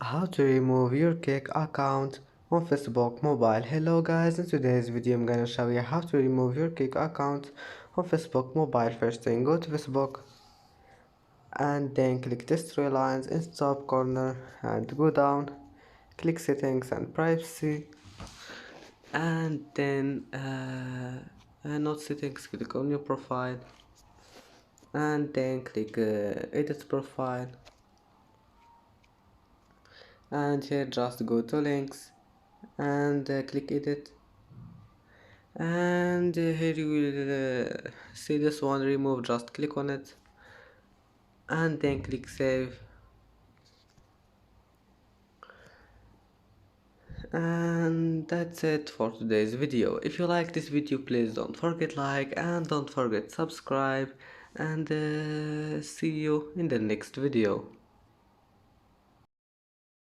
How to remove your Kik account on Facebook Mobile. Hello guys, in today's video I'm gonna show you how to remove your Kik account on Facebook Mobile. First thing, go to Facebook and then click these three lines in top corner and go down, click settings and privacy, and then not settings, click on your profile and then click edit profile, and here just go to links and click edit, and here you will see this one remove. Just click on it and then click save, and that's it for today's video. If you like this video, please don't forget like and don't forget subscribe, and see you in the next video.